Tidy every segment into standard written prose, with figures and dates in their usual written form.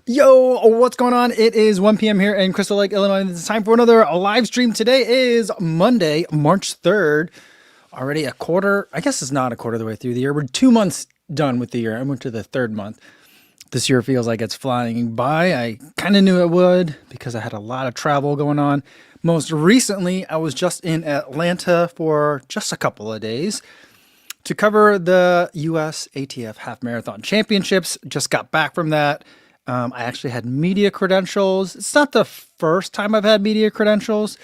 Yo, what's going on? It is 1 p.m. here in Crystal Lake, Illinois. It's time for another live stream. Today is Monday, March 3rd. Already a quarter, I guess it's not a quarter of the way through the year. We're 2 months done with the year. I went to the third month. This year feels like it's flying by. I kind of knew it would because I had a lot of travel going on. Most recently, I was just in Atlanta for just a couple of days to cover the USATF Half Marathon Championships. Just got back from that. I actually had media credentials. It's not the first time I've had media credentials,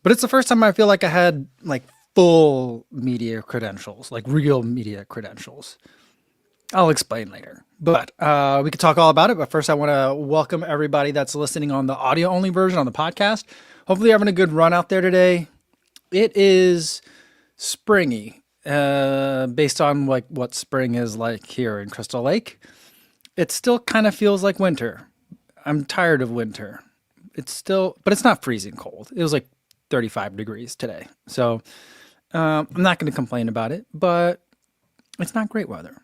but it's the first time I feel like I had like full media credentials, like real media credentials. I'll explain later, but we could talk all about it. But first, I want to welcome everybody that's listening on the audio only version on the podcast. Hopefully, you're having a good run out there today. It is springy, based on like what spring is like here in Crystal Lake. It still kind of feels like winter. I'm tired of winter. But it's not freezing cold. It was like 35 degrees today. So I'm not going to complain about it, but it's not great weather.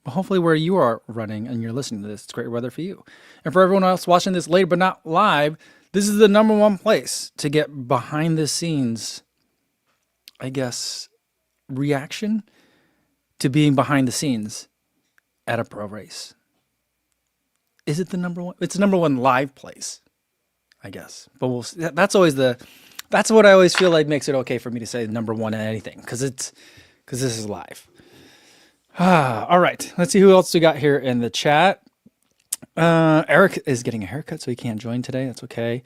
But hopefully where you are running and you're listening to this, it's great weather for you. And for everyone else watching this later, but not live, this is the number one place to get behind the scenes, I guess, reaction to being behind the scenes at a pro race. Is it the number one? It's the number one live place, I guess. But that's what I always feel like makes it okay for me to say number one at anything, because this is live. All right, let's see who else we got here in the chat. Eric is getting a haircut, so he can't join today. That's okay.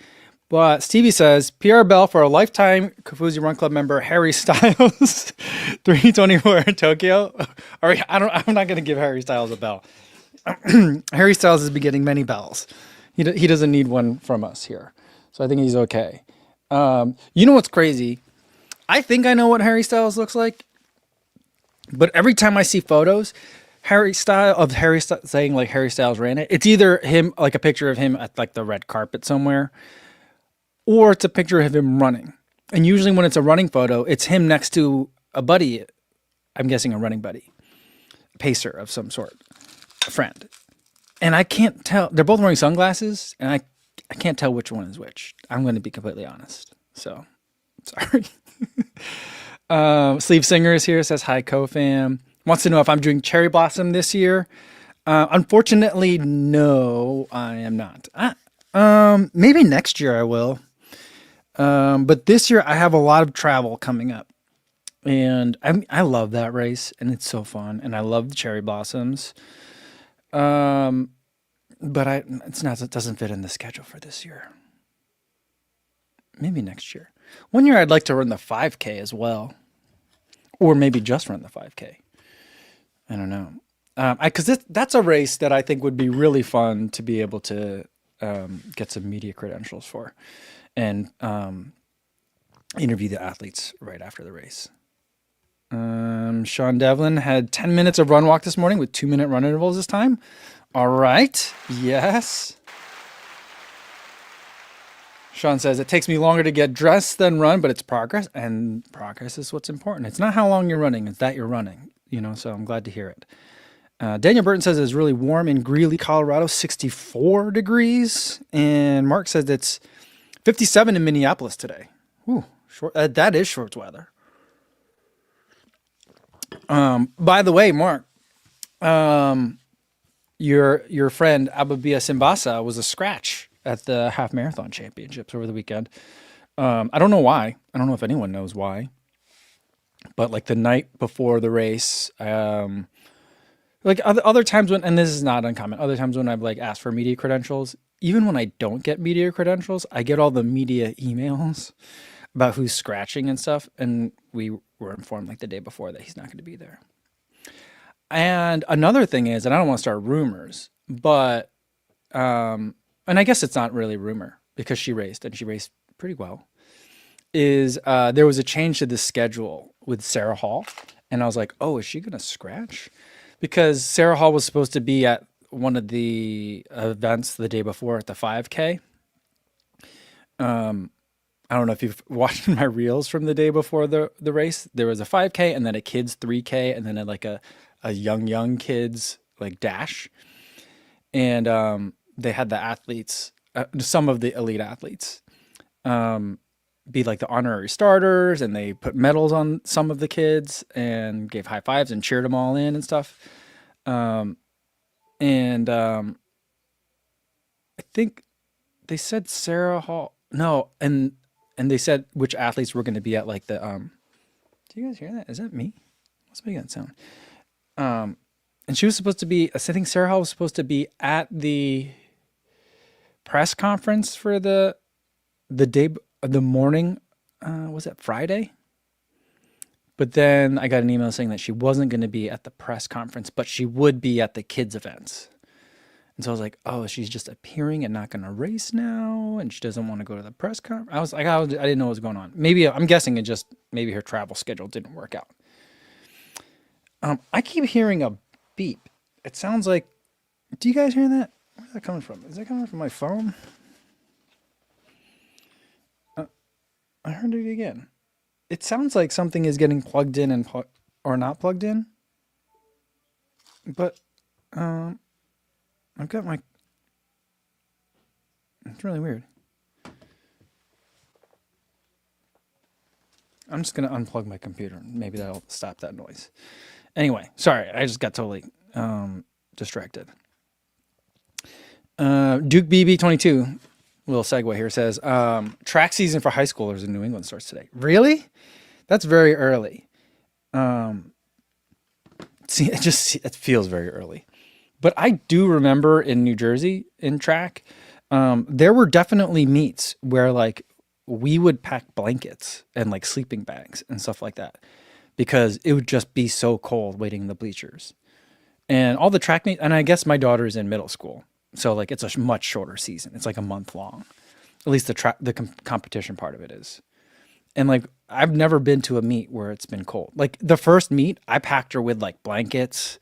But Stevie says, PR Bell for a lifetime Kafuzi Run Club member, Harry Styles, 324 in Tokyo. All right, I'm not going to give Harry Styles a bell. Harry Styles has been getting many bells. He doesn't need one from us here. So I think he's okay. You know what's crazy? I think I know what Harry Styles looks like. But every time I see photos, saying like Harry Styles ran it, it's either him, like a picture of him at like the red carpet somewhere, or it's a picture of him running. And usually when it's a running photo, it's him next to a buddy. I'm guessing a running buddy, a pacer of some sort, a friend. And I can't tell. They're both wearing sunglasses, and I can't tell which one is which. I'm going to be completely honest. So, sorry. Sleeve Singer is here, says hi, co-fam. Wants to know if I'm doing Cherry Blossom this year. Unfortunately, no, I am not. Maybe next year I will. But this year I have a lot of travel coming up, and I love that race, and it's so fun, and I love the cherry blossoms. But it doesn't fit in the schedule for this year. Maybe next year. One year I'd like to run the 5K as well, or maybe just run the 5K. I don't know. Because that's a race that I think would be really fun to be able to get some media credentials for, and interview the athletes right after the race. Sean Devlin had 10 minutes of run walk this morning with 2-minute run intervals this time. All right. Yes. Sean says, it takes me longer to get dressed than run, but it's progress, and progress is what's important. It's not how long you're running, it's that you're running, so I'm glad to hear it. Daniel Burton says it's really warm in Greeley, Colorado, 64 degrees. And Mark says it's 57 in Minneapolis today. Ooh, that is short weather. By the way, Mark, your friend Ababia Simbasa was a scratch at the Half Marathon Championships over the weekend. I don't know why. I don't know if anyone knows why. But like the night before the race, like other times when, and this is not uncommon, other times when I've like asked for media credentials, even when I don't get media credentials, I get all the media emails about who's scratching and stuff. And we were informed like the day before that he's not going to be there. And another thing is, and I don't want to start rumors, but, and I guess it's not really rumor because she raced pretty well, is there was a change to the schedule with Sarah Hall. And I was like, oh, is she going to scratch? Because Sarah Hall was supposed to be at one of the events the day before at the 5K. I don't know if you've watched my reels from the day before the race. There was a 5K and then a kids 3K and then like a young kids like dash. And they had the athletes, some of the elite athletes, um, be like the honorary starters, and they put medals on some of the kids and gave high fives and cheered them all in and stuff. Um, and I think they said Sarah Hall. No, and they said which athletes were going to be at like the. Do you guys hear that? Is that me? What's making that sound? Um, and she was supposed to be. I think Sarah Hall was supposed to be at the press conference for the day, the morning. Was it Friday? But then I got an email saying that she wasn't going to be at the press conference, but she would be at the kids' events. And so I was like, oh, she's just appearing and not going to race now, and she doesn't want to go to the press conference. I was like, I didn't know what was going on. Maybe I'm guessing it just maybe her travel schedule didn't work out. I keep hearing a beep. It sounds like. Do you guys hear that? Where's that coming from? Is that coming from my phone? I heard it again. It sounds like something is getting plugged in and or not plugged in. But I've got my. It's really weird. I'm just gonna unplug my computer. Maybe that'll stop that noise. Anyway, sorry, I just got totally distracted. Duke BB22, little segue here, says track season for high schoolers in New England starts today. Really? That's very early. See, it feels very early. But I do remember in New Jersey in track, there were definitely meets where like we would pack blankets and like sleeping bags and stuff like that because it would just be so cold waiting in the bleachers. And all the track meets, and I guess my daughter's in middle school, so like it's a much shorter season. It's like a month long, at least the competition part of it is. And like I've never been to a meet where it's been cold. Like the first meet, I packed her with like blankets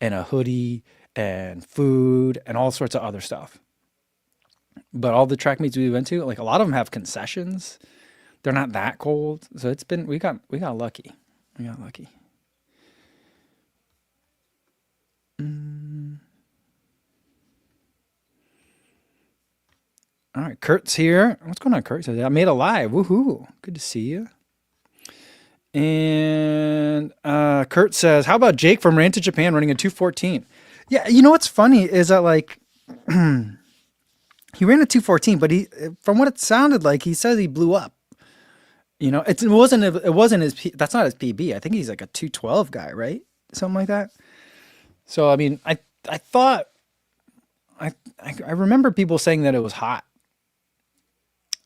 and a hoodie and food and all sorts of other stuff. But all the track meets we went to, like a lot of them have concessions. They're not that cold, so it's been we got lucky. We got lucky. All right, Kurt's here. What's going on, Kurt? So I made a live. Woohoo! Good to see you. And Kurt says, "How about Jake from Ran to Japan running a 2:14?" Yeah, you know what's funny is that like he ran a 2:14, but he, from what it sounded like, he says he blew up. You know, it wasn't his. That's not his PB. I think he's like a 2:12 guy, right? Something like that. So I mean, I thought I remember people saying that it was hot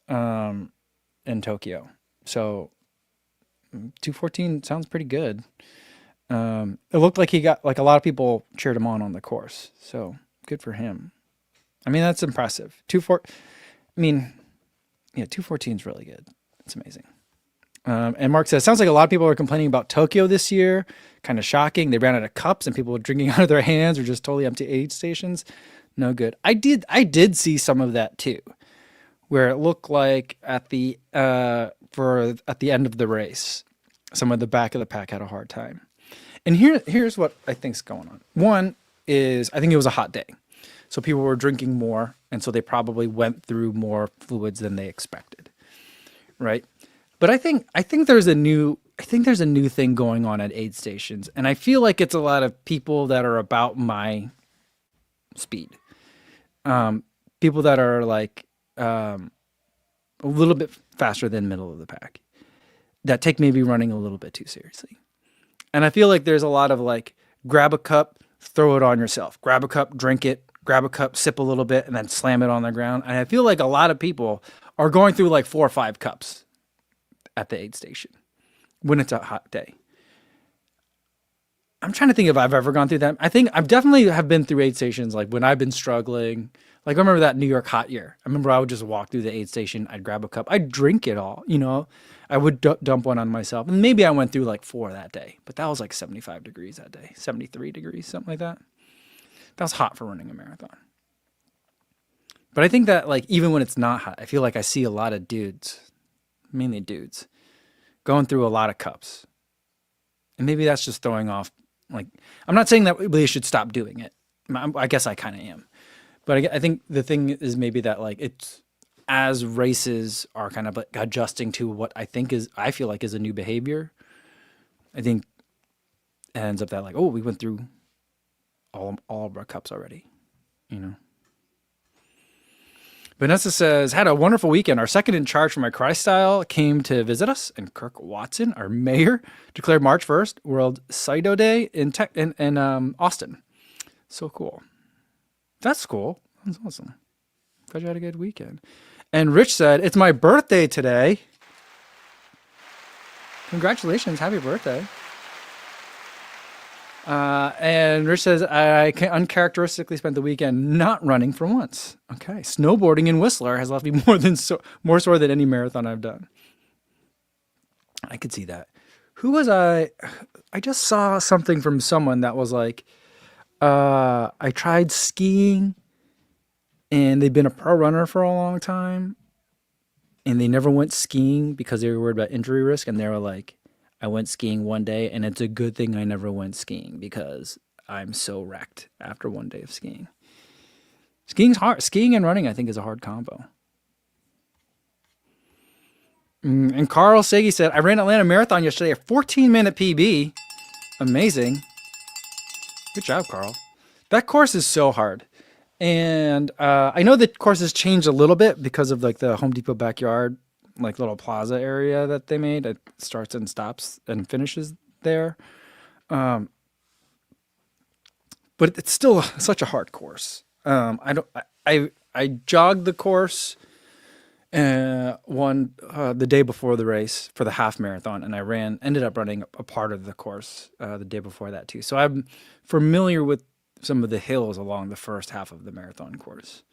in Tokyo. So 2:14 sounds pretty good. It looked like he got like a lot of people cheered him on the course. So good for him. I mean, that's impressive. 2:4. I mean, yeah, 2:14 is really good. It's amazing. And Mark says, sounds like a lot of people are complaining about Tokyo this year. Kind of shocking. They ran out of cups and people were drinking out of their hands or just totally empty aid stations. No good. I did see some of that too, where it looked like at the end of the race, some of the back of the pack had a hard time. And here's what I think's going on. One is I think it was a hot day. So people were drinking more, and so they probably went through more fluids than they expected. Right? But I think there's a new thing going on at aid stations, and I feel like it's a lot of people that are about my speed. People that are like a little bit faster than middle of the pack, that take maybe running a little bit too seriously. And I feel like there's a lot of like, grab a cup, throw it on yourself. Grab a cup, drink it. Grab a cup, sip a little bit, and then slam it on the ground. And I feel like a lot of people are going through like 4 or 5 cups at the aid station when it's a hot day. I'm trying to think if I've ever gone through that. I think I've definitely have been through aid stations like when I've been struggling. Like I remember that New York hot year. I remember I would just walk through the aid station. I'd grab a cup. I'd drink it all, you know. I would dump one on myself. And maybe I went through like 4 that day. But that was like 75 degrees that day. 73 degrees, something like that. That was hot for running a marathon. But I think that like even when it's not hot, I feel like I see a lot of dudes, mainly dudes, going through a lot of cups. And maybe that's just throwing off, like, I'm not saying that they should stop doing it. I guess I kind of am. But I think the thing is maybe that like it's as races are kind of like adjusting to what I feel like is a new behavior. I think it ends up that like, oh, we went through all of our cups already, you know. Vanessa says, had a wonderful weekend. Our second in charge for my karate style came to visit us, and Kirk Watson, our mayor, declared March 1st World Saido Day in Austin. So cool. That's cool. That's awesome. Glad you had a good weekend. And Rich said, it's my birthday today. Congratulations. Happy birthday. And Rich says, I uncharacteristically spent the weekend not running for once. Okay. Snowboarding in Whistler has left me more sore than any marathon I've done. I could see that. Who was I? I just saw something from someone that was like, I tried skiing and they'd been a pro runner for a long time and they never went skiing because they were worried about injury risk. And they were like, I went skiing one day and it's a good thing I never went skiing because I'm so wrecked after one day of skiing. Skiing's hard. Skiing and running, I think, is a hard combo. And Carl Sagi said, I ran Atlanta Marathon yesterday, a 14-minute PB. Amazing. Good job, Carl. That course is so hard. And I know the course has changed a little bit because of like the Home Depot backyard, like little plaza area that they made. It starts and stops and finishes there. But it's still such a hard course. I jogged the course the day before the race for the half marathon, and ended up running a part of the course the day before that too. So I'm familiar with some of the hills along the first half of the marathon course,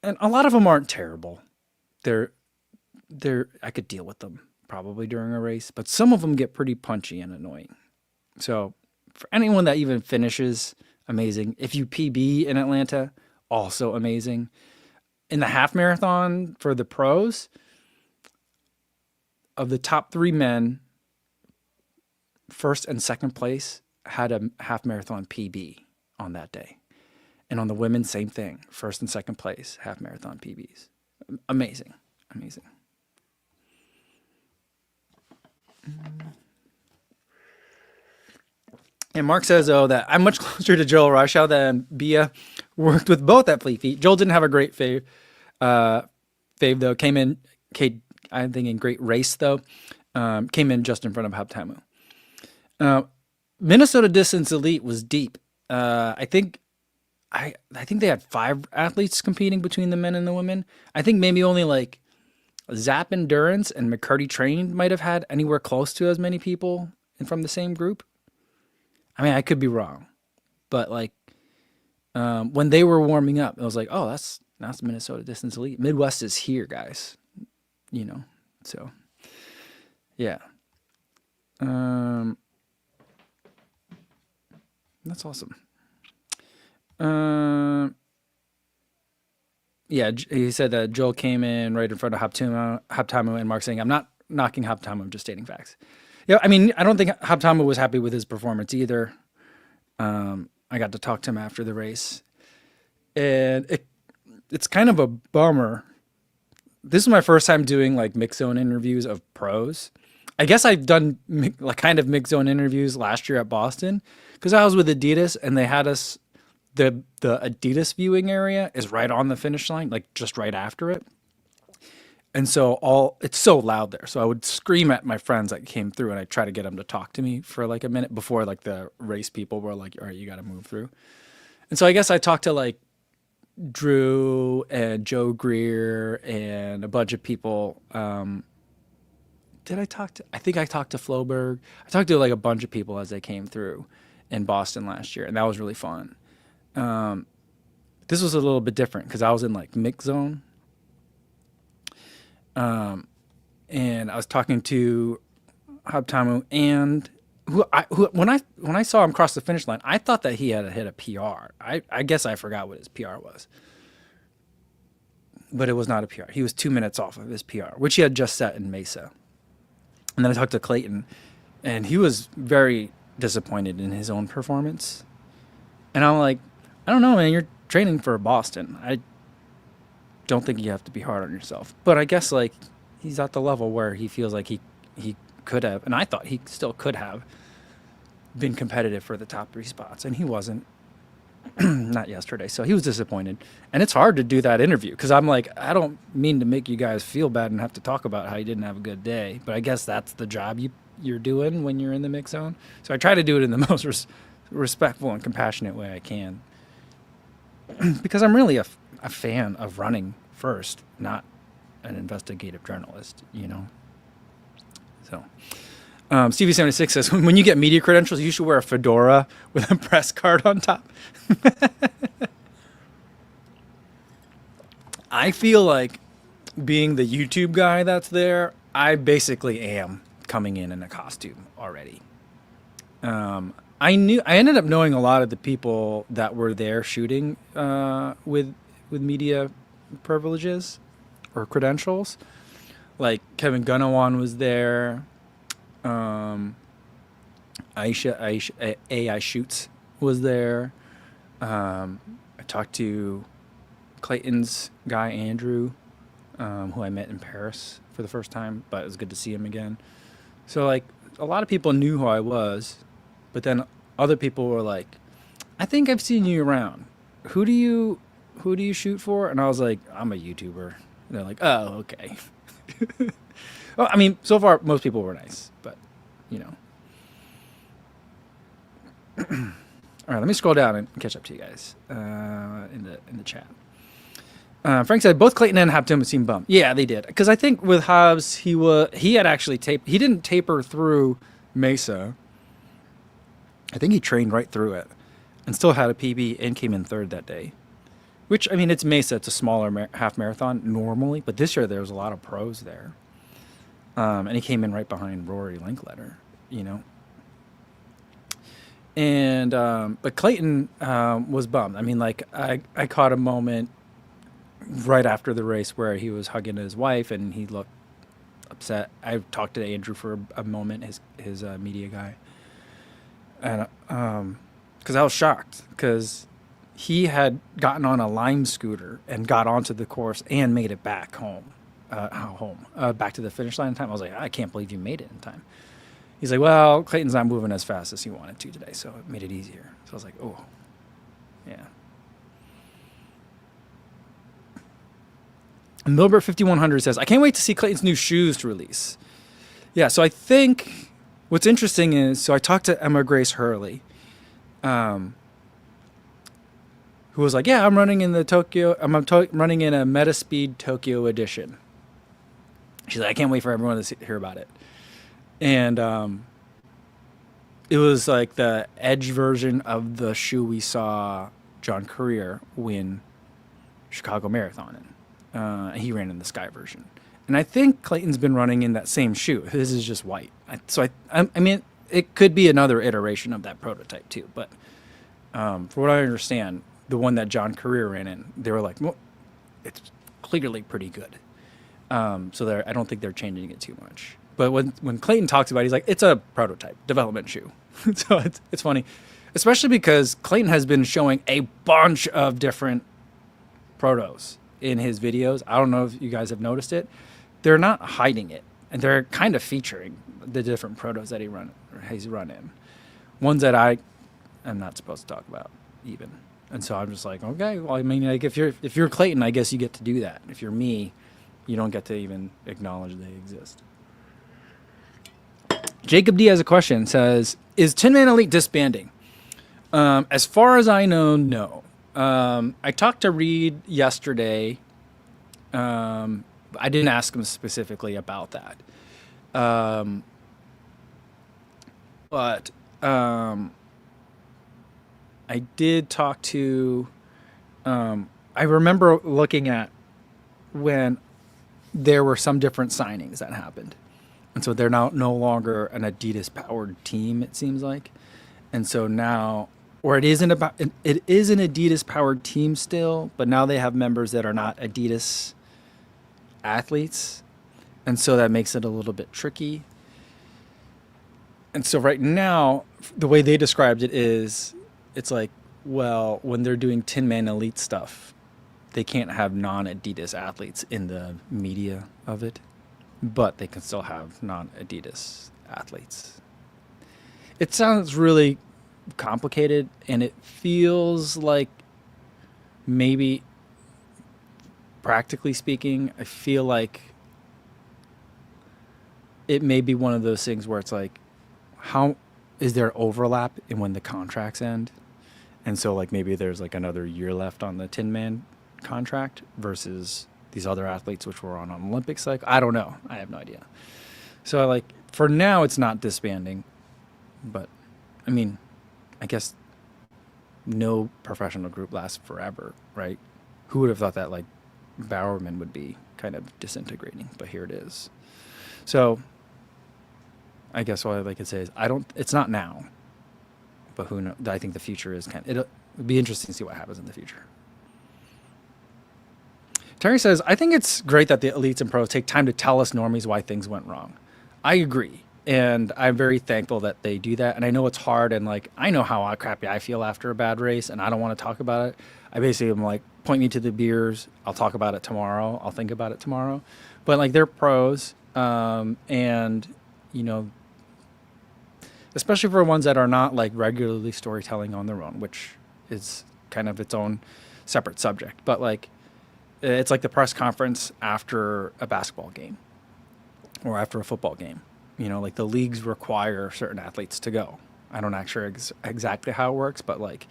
and a lot of them aren't terrible. They're I could deal with them probably during a race, but some of them get pretty punchy and annoying. So for anyone that even finishes, amazing. If you PB in Atlanta, also amazing. In the half marathon for the pros, of the top 3 men, first and second place had a half marathon PB on that day. And on the women, same thing. First and second place, half marathon PBs. Amazing. Amazing. And Mark says, that I'm much closer to Joel Rushow than Bia. Worked with both at Fleet Feet. Joel didn't have a great fave though. Came in, I think in great race though. Came in just in front of Haptamu. Minnesota Distance Elite was deep. I think they had 5 athletes competing between the men and the women. I think maybe only like Zap Endurance and McCurdy Train might have had anywhere close to as many people from the same group. I mean, I could be wrong, but like when they were warming up, I was like, oh, that's Minnesota Distance Elite. Midwest is here, guys. You know, so yeah. That's awesome. Yeah, he said that Joel came in right in front of Haptamu, and Mark saying, I'm not knocking Haptamu, I'm just stating facts. Yeah, I mean, I don't think Haptamu was happy with his performance either. I got to talk to him after the race, and it's kind of a bummer. This is my first time doing like mixed zone interviews of pros. I guess I've done like kind of mixed zone interviews last year at Boston because I was with Adidas and they had us. The Adidas viewing area is right on the finish line, like just right after it. And so it's so loud there. So I would scream at my friends that came through and I try to get them to talk to me for like a minute before like the race people were like, all right, you got to move through. And so I guess I talked to like Drew and Joe Greer and a bunch of people. I think I talked to Floberg. I talked to like a bunch of people as they came through in Boston last year. And that was really fun. This was a little bit different because I was in like mix zone. And I was talking to Haptamu and when I saw him cross the finish line, I thought that he had hit a PR. I guess I forgot what his PR was, but it was not a PR. He was 2 minutes off of his PR, which he had just set in Mesa. And then I talked to Clayton and he was very disappointed in his own performance. And I'm like, I don't know, man. You're training for Boston. I don't think you have to be hard on yourself. But I guess like he's at the level where he feels like he could have, and I thought he still could have been competitive for the top 3 spots, and he wasn't. Not yesterday, so he was disappointed. And it's hard to do that interview because I'm like, I don't mean to make you guys feel bad and have to talk about how you didn't have a good day, but I guess that's the job you're doing when you're in the mix zone. So I try to do it in the most respectful and compassionate way I can, because I'm really a fan of running first, not an investigative journalist, you know. So Stevie76 says, when you get media credentials, you should wear a fedora with a press card on top. I feel like being the YouTube guy that's there, I basically am coming in a costume already. I ended up knowing a lot of the people that were there shooting with media privileges or credentials. Like Kevin Gunawan was there. Aisha AI Shoots was there. I talked to Clayton's guy Andrew, who I met in Paris for the first time, but it was good to see him again. So like a lot of people knew who I was, but then other people were like, I think I've seen you around. Who do you shoot for? And I was like, I'm a YouTuber. And they're like, oh, okay. Well, I mean, so far most people were nice, but you know. All right, let me scroll down and catch up to you guys in the chat. Frank said both Clayton and Haptim seemed bummed. Yeah, they did, because I think with Hobbs he had actually he didn't taper through Mesa. I think he trained right through it, and still had a PB and came in 3rd that day. Which, I mean, it's Mesa, it's a smaller half marathon normally, but this year there was a lot of pros there, and he came in right behind Rory Linkletter, you know. And but Clayton was bummed. I mean, like I caught a moment right after the race where he was hugging his wife and he looked upset. I talked to Andrew for a moment, his media guy, and because I was shocked because he had gotten on a Lime scooter and got onto the course and made it back home, back to the finish line in time. I was like, I can't believe you made it in time. He's like, well, Clayton's not moving as fast as he wanted to today, so it made it easier. So I was like, oh, yeah. Milbert 5100 says, I can't wait to see Clayton's new shoes to release. Yeah, so I think what's interesting is, so I talked to Emma Grace Hurley, who was like, yeah, I'm running in running in a Metaspeed Tokyo edition. She's like, I can't wait for everyone to hear about it. And it was like the edge version of the shoe we saw John Courier win Chicago Marathon in. He ran in the Sky version. And I think Clayton's been running in that same shoe. His is just white. I mean, it could be another iteration of that prototype too. But for what I understand, the one that John Courier ran in, they were like, well, it's clearly pretty good. So I don't think they're changing it too much. But when Clayton talks about it, he's like, it's a prototype, development shoe. So it's funny, especially because Clayton has been showing a bunch of different protos in his videos. I don't know if you guys have noticed it. They're not hiding it, and they're kind of featuring the different protos that he's run in. Ones that I am not supposed to talk about even. And so I'm just like, okay, well, I mean, like if you're Clayton, I guess you get to do that. If you're me, you don't get to even acknowledge they exist. Jacob D has a question. Says, is Tin Man Elite disbanding? As far as I know, no. I talked to Reed yesterday. I didn't ask him specifically about that. But I did talk to... I remember looking at when there were some different signings that happened. And so they're now no longer an Adidas-powered team, it seems like. And so now, or it is an Adidas-powered team still, but now they have members that are not Adidas athletes. And so that makes it a little bit tricky. And so right now, the way they described it is, it's like Well, when they're doing Tin Man Elite stuff, they can't have non-Adidas athletes in the media of it, but they can still have non-Adidas athletes. It sounds really complicated, and it feels like maybe, practically speaking, I feel like it may be one of those things where it's like, how is there overlap in when the contracts end? And so like maybe there's like another year left on the Tin Man contract versus these other athletes which were on an Olympic cycle. I don't know. I have no idea. So like for now it's not disbanding, but I mean, I guess no professional group lasts forever, right? Who would have thought that like Bowerman would be kind of disintegrating, but here it is. So I guess all I could say is it's not now, but who knows? I think the future is it'll be interesting to see what happens in the future. Terry says, I think it's great that the elites and pros take time to tell us normies why things went wrong. I agree. And I'm very thankful that they do that. And I know it's hard. And like, I know how crappy I feel after a bad race and I don't want to talk about it. I basically am like, point me to the beers. I'll talk about it tomorrow. I'll think about it tomorrow. But like they're pros. And you know, especially for ones that are not like regularly storytelling on their own, which is kind of its own separate subject. But like, it's like the press conference after a basketball game or after a football game. You know, like the leagues require certain athletes to go. I don't actually exactly how it works, but like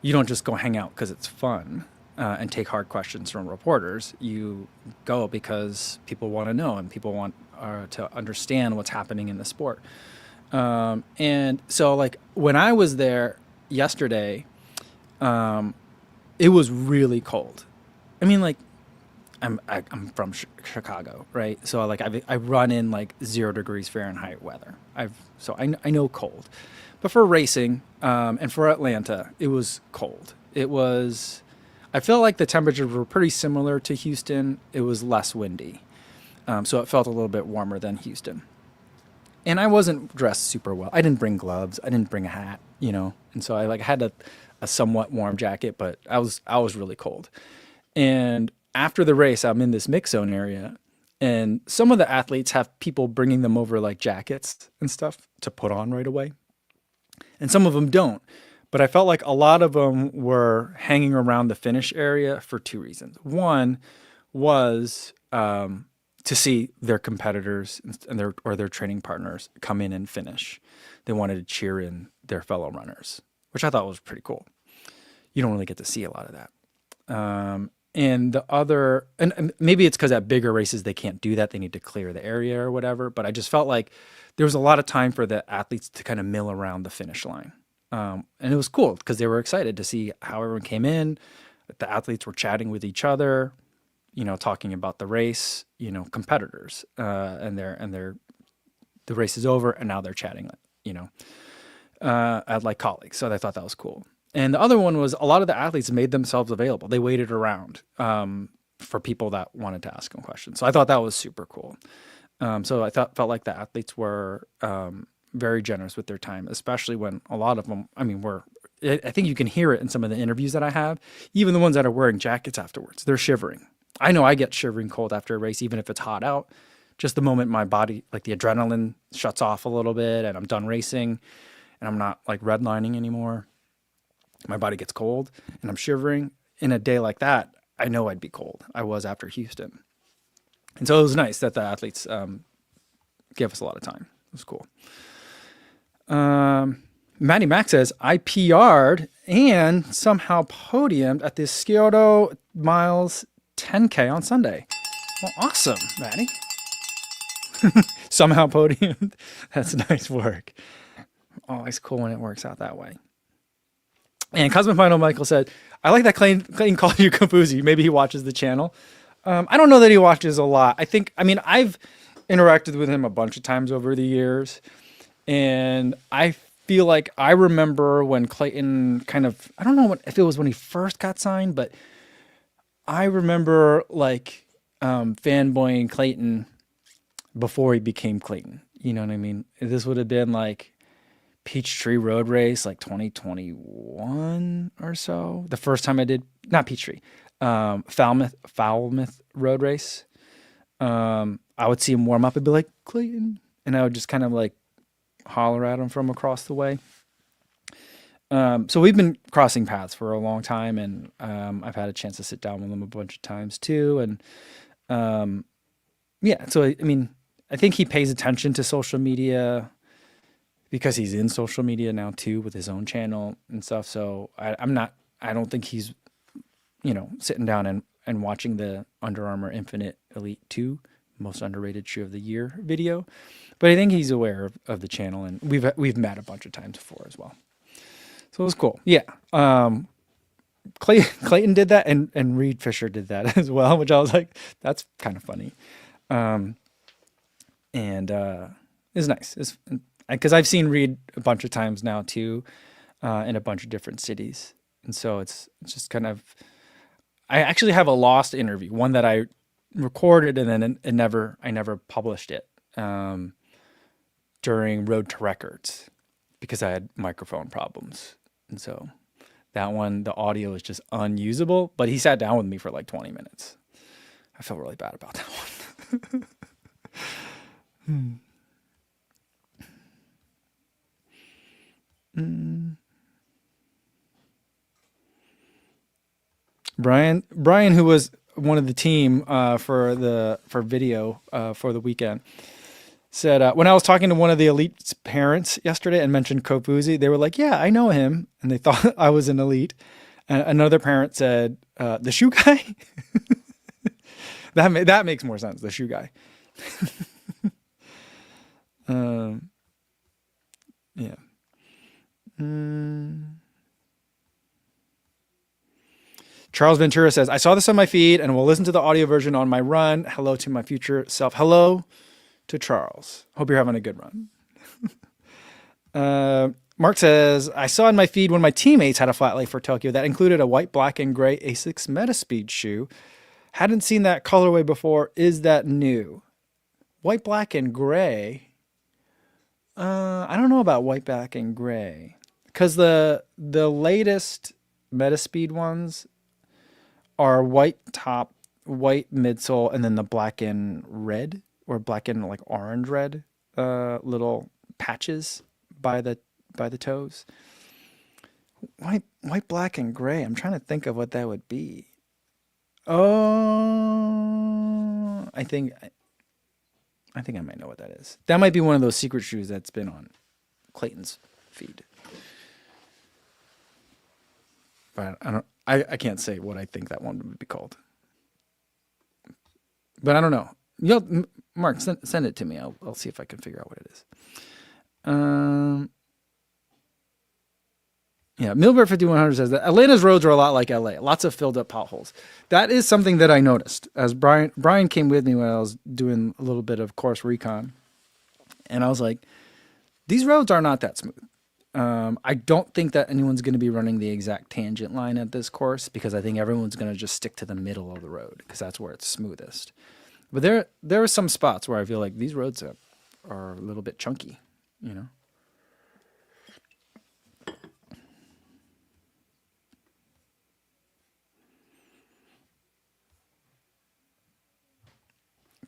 you don't just go hang out because it's fun and take hard questions from reporters. You go because people want to know and people want to understand what's happening in the sport. And so like when I was there yesterday, it was really cold. I mean, like I'm from Chicago, right? So like I run in like 0 degrees Fahrenheit weather. I know cold, but for racing and for Atlanta, it was cold. I felt like the temperatures were pretty similar to Houston. It was less windy, so it felt a little bit warmer than Houston. And I wasn't dressed super well. I didn't bring gloves. I didn't bring a hat, you know. And so I had a somewhat warm jacket, but I was really cold. And after the race, I'm in this mix zone area, and some of the athletes have people bringing them over like jackets and stuff to put on right away. And some of them don't. But I felt like a lot of them were hanging around the finish area for 2 reasons. One was to see their competitors and their training partners come in and finish. They wanted to cheer in their fellow runners, which I thought was pretty cool. You don't really get to see a lot of that. And the other, and maybe it's because at bigger races they can't do that. They need to clear the area or whatever. But I just felt like there was a lot of time for the athletes to kind of mill around the finish line. And it was cool because they were excited to see how everyone came in. The athletes were chatting with each other, you know, talking about the race, you know, competitors, and the race is over and now they're chatting, you know, like colleagues. So I thought that was cool. And the other one was a lot of the athletes made themselves available. They waited around for people that wanted to ask them questions. So I thought that was super cool. So I felt like the athletes were very generous with their time, especially when a lot of them, I mean, I think you can hear it in some of the interviews that I have, even the ones that are wearing jackets afterwards, they're shivering. I know I get shivering cold after a race, even if it's hot out. Just the moment my body, like the adrenaline shuts off a little bit and I'm done racing and I'm not like redlining anymore, my body gets cold and I'm shivering. In a day like that, I know I'd be cold. I was after Houston. And so it was nice that the athletes gave us a lot of time. It was cool. Maddie Mack says, I PR'd and somehow podiumed at the Scioto Miles 10K on Sunday. Well, awesome, Maddie. Somehow podiumed. That's nice work. Always cool when it works out that way. And Cosmic Final Michael said, I like that Clayton called you Kafuzi. Maybe he watches the channel. I don't know that he watches a lot. I've interacted with him a bunch of times over the years. And I feel like I remember when Clayton I don't know if it was when he first got signed, but I remember like fanboying Clayton before he became Clayton. You know what I mean? This would have been like Peachtree Road Race, like 2021 or so. The first time I did, not Peachtree, Falmouth Road Race. I would see him warm up and be like, Clayton. And I would just kind of like holler at him from across the way. So we've been crossing paths for a long time, and I've had a chance to sit down with him a bunch of times too. And yeah, so I mean, I think he pays attention to social media because he's in social media now too with his own channel and stuff. So I don't think he's, sitting down and watching the Under Armour Infinite Elite 2 most underrated shoe of the year video, but I think he's aware of the channel, and we've met a bunch of times before as well. So it was cool. Yeah. Clayton did that, and Reed Fisher did that as well, which I was like, that's kind of funny. It's nice. It's because I've seen Reed a bunch of times now too, in a bunch of different cities. And so it's just kind of, I actually have a lost interview, one that I recorded and then I never published it, during Road to Records because I had microphone problems. And so that one, the audio is just unusable, but he sat down with me for like 20 minutes. I felt really bad about that one. Brian, who was one of the team for video for the weekend, said when I was talking to one of the elite's parents yesterday and mentioned Kofuzi, they were like, "Yeah, I know him," and they thought I was an elite. And another parent said, "The shoe guy." That makes more sense. The shoe guy. Yeah. Charles Ventura says, I saw this on my feed and will listen to the audio version on my run. Hello to my future self. Hello to Charles. Hope you're having a good run. Mark says, I saw in my feed when my teammates had a flat lay for Tokyo that included a white, black, and gray Asics Metaspeed shoe. Hadn't seen that colorway before. Is that new? White, black, and gray. I don't know about white, black, and gray. Because the latest Metaspeed ones are white top, white midsole, and then the black and red, or black and like orange red little patches by the toes. White, black, and gray. I'm trying to think of what that would be. Oh, I think I might know what that is. That might be one of those secret shoes that's been on Clayton's feed. But I can't say what I think that one would be called. But I don't know. Mark, send it to me. I'll see if I can figure out what it is. Yeah, Milbert 5100 says that Atlanta's roads are a lot like LA. Lots of filled up potholes. That is something that I noticed as Brian came with me when I was doing a little bit of course recon. And I was like, these roads are not that smooth. I don't think that anyone's going to be running the exact tangent line at this course because I think everyone's going to just stick to the middle of the road because that's where it's smoothest. But there are some spots where I feel like these roads are a little bit chunky,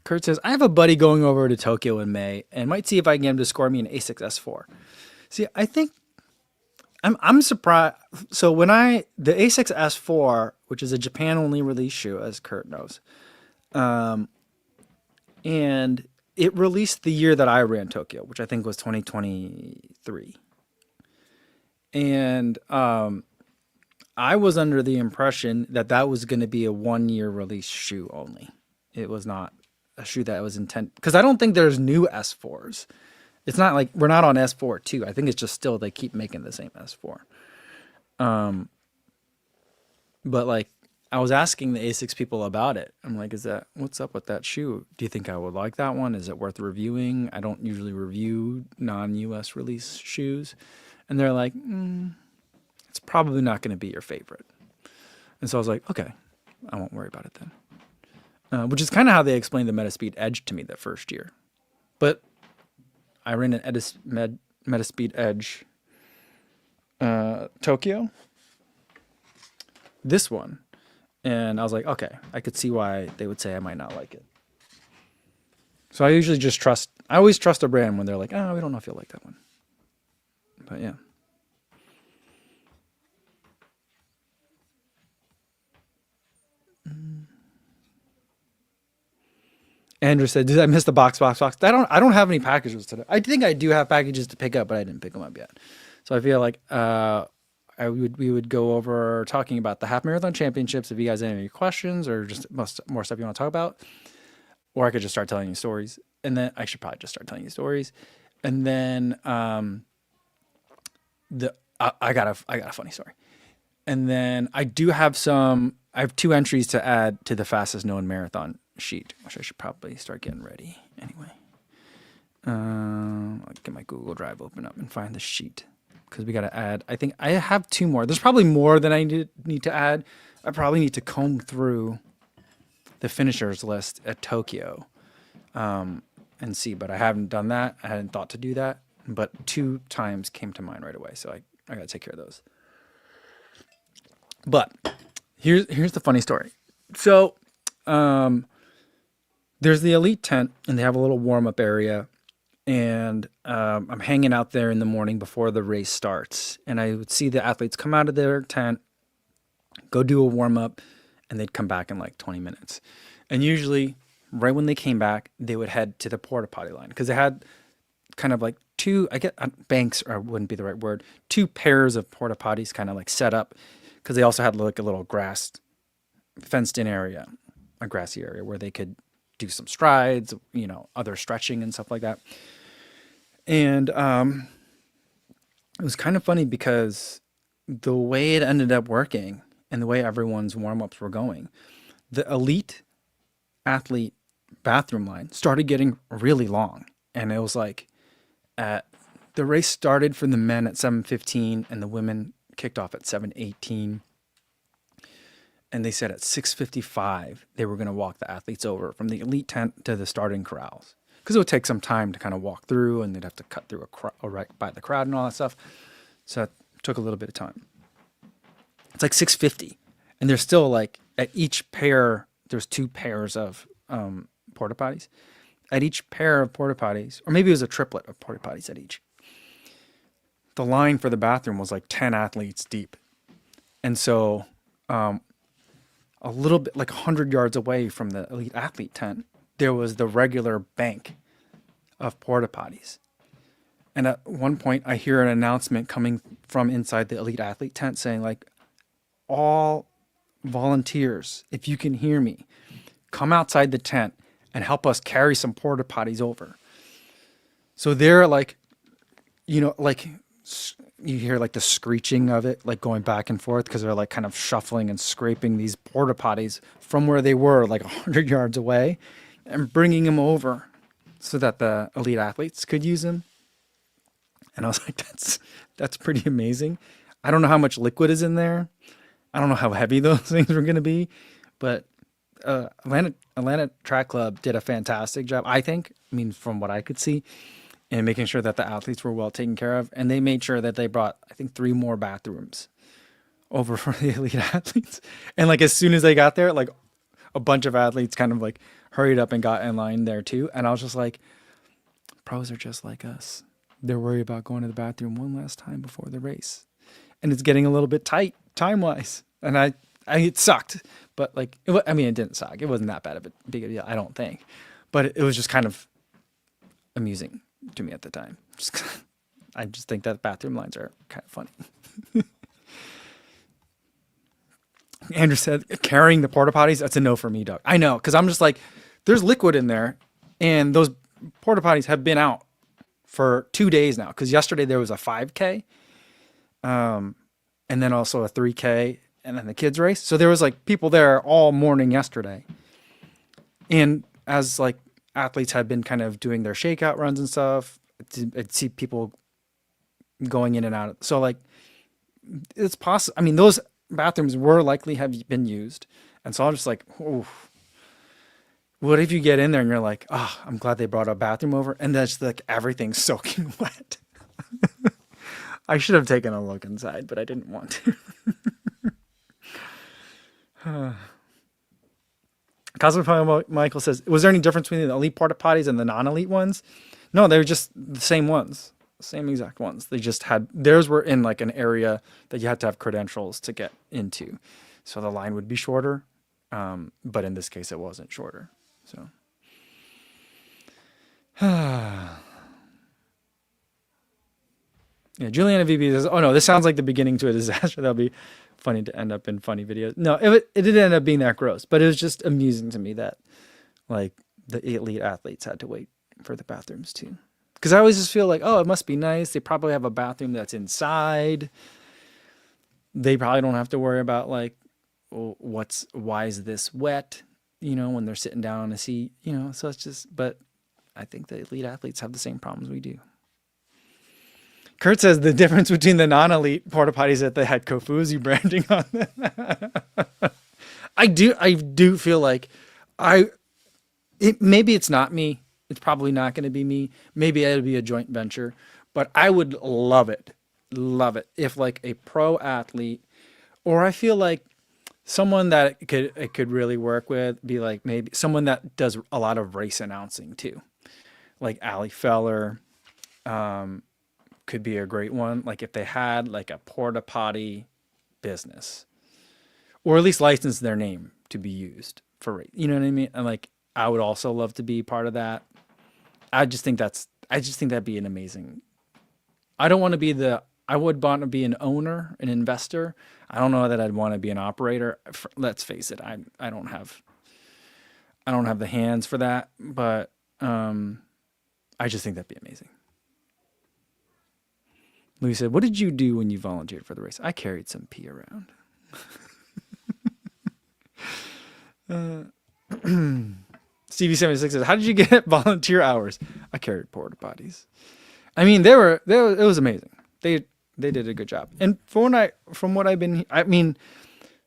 Kurt says, I have a buddy going over to Tokyo in May and might see if I can get him to score me an Asics S4. See, I think I'm surprised. So the Asics S4, which is a Japan only release shoe, as Kurt knows, and it released the year that I ran Tokyo, which I think was 2023. And I was under the impression that was going to be a 1-year release shoe only. It was not a shoe that was intended, because I don't think there's new S4s. It's not like we're not on S4 too. I think it's just still they keep making the same S4. But like I was asking the Asics people about it. I'm like, what's up with that shoe? Do you think I would like that one? Is it worth reviewing? I don't usually review non-US release shoes. And they're like, it's probably not going to be your favorite. And so I was like, okay, I won't worry about it then. Which is kind of how they explained the Metaspeed Edge to me that first year. But I ran an Metaspeed Edge Tokyo, this one. And I was like, okay, I could see why they would say I might not like it. So I usually just trust, I always trust a brand when they're like, oh, we don't know if you'll like that one. But yeah. Andrew said, "Did I miss the box? I don't have any packages today. I think I do have packages to pick up, but I didn't pick them up yet. So I feel like we would go over talking about the half marathon championships. If you guys have any questions or just more stuff you want to talk about, or I could just start telling you stories, and then I should probably just start telling you stories, and then I got a funny story, and then I do have some. I have 2 entries to add to the fastest known marathon sheet, which I should probably start getting ready anyway. I'll get my Google Drive open up and find the sheet because we got to add. I think I have 2 more. There's probably more than I need to add. I probably need to comb through the finishers list at Tokyo and see, but I haven't done that. I hadn't thought to do that, but 2 times came to mind right away, so I got to take care of those. But here's the funny story. So there's the elite tent, and they have a little warm-up area, and I'm hanging out there in the morning before the race starts, and I would see the athletes come out of their tent, go do a warm-up, and they'd come back in like 20 minutes. And usually, right when they came back, they would head to the porta-potty line, because they had kind of like 2, banks, or wouldn't be the right word, 2 pairs of porta-potties kind of like set up, because they also had like a little fenced-in area, a grassy area where they could do some strides, other stretching and stuff like that. And it was kind of funny because the way it ended up working and the way everyone's warm-ups were going, the elite athlete bathroom line started getting really long. And it was like the race started for the men at 7:15 and the women kicked off at 7:18. And they said at 6:55, they were going to walk the athletes over from the elite tent to the starting corrals. Because it would take some time to kind of walk through, and they'd have to cut through right by the crowd and all that stuff. So it took a little bit of time. It's like 6:50. And there's still like, at each pair, there's 2 pairs of porta potties. At each pair of porta potties, or maybe it was a triplet of porta potties at each, the line for the bathroom was like 10 athletes deep. And so a little bit, like 100 yards away from the elite athlete tent, there was the regular bank of porta potties. And at one point, I hear an announcement coming from inside the elite athlete tent saying, like, all volunteers, if you can hear me, come outside the tent and help us carry some porta potties over. So they're like, like you hear like the screeching of it, like going back and forth, because they're like kind of shuffling and scraping these porta potties from where they were like 100 yards away and bringing them over so that the elite athletes could use them. And I was like, that's pretty amazing. I don't know how much liquid is in there. I don't know how heavy those things were going to be, but Atlanta Track Club did a fantastic job, I think. I mean, from what I could see, in making sure that the athletes were well taken care of. And they made sure that they brought, I think, 3 more bathrooms over for the elite athletes. And like as soon as they got there, like a bunch of athletes kind of like hurried up and got in line there too. And I was just like, pros are just like us. They're worried about going to the bathroom one last time before the race. And it's getting a little bit tight time-wise. And it sucked. But like, it didn't suck. It wasn't that bad of a big deal, I don't think. But it was just kind of amusing to me at the time. I just think that bathroom lines are kind of funny. Andrew said, carrying the porta potties, that's a no for me, Doug. I know, because I'm just like, there's liquid in there, and those porta potties have been out for 2 days now. Because yesterday there was a 5K, and then also a 3K, and then the kids race. So there was like people there all morning yesterday, and as like athletes had been kind of doing their shakeout runs and stuff, I'd see people going in and out. So like, it's possible. I mean, those bathrooms were likely have been used. And so I'm just like, oh, what if you get in there and you're like, oh, I'm glad they brought a bathroom over. And that's like everything's soaking wet. I should have taken a look inside, but I didn't want to. Cosmo Michael says, was there any difference between the elite porta potties and the non-elite ones? No, they were just the same ones, same exact ones. They just had, theirs were in like an area that you had to have credentials to get into. So the line would be shorter. But in this case, it wasn't shorter. So. Yeah, Juliana VB says, oh no, this sounds like the beginning to a disaster. That'll be funny to end up in funny videos. No, it didn't end up being that gross, but it was just amusing to me that like the elite athletes had to wait for the bathrooms too. Because I always just feel like, oh, it must be nice. They probably have a bathroom that's inside. They probably don't have to worry about like, oh, why is this wet? You know, when they're sitting down on a seat, you know, so it's just, but I think the elite athletes have the same problems we do. Kurt says the difference between the non-elite porta potties that they had Kofuzi branding on them. I do feel like maybe it's not me. It's probably not going to be me. Maybe it'll be a joint venture, but I would love it if like a pro athlete, or I feel like someone that it could really work with, be like maybe someone that does a lot of race announcing too, like Ali Feller. Could be a great one. Like if they had like a porta potty business, or at least license their name to be used for, you know what I mean? And like, I would also love to be part of that. I just think that'd be an amazing, I would want to be an owner, an investor. I don't know that I'd want to be an operator. Let's face it. I don't have the hands for that, but, I just think that'd be amazing. Louis said, what did you do when you volunteered for the race? I carried some pee around. Stevie76 says, how did you get volunteer hours? I carried porta potties. I mean, it was amazing. They did a good job. And from what I've been, I mean,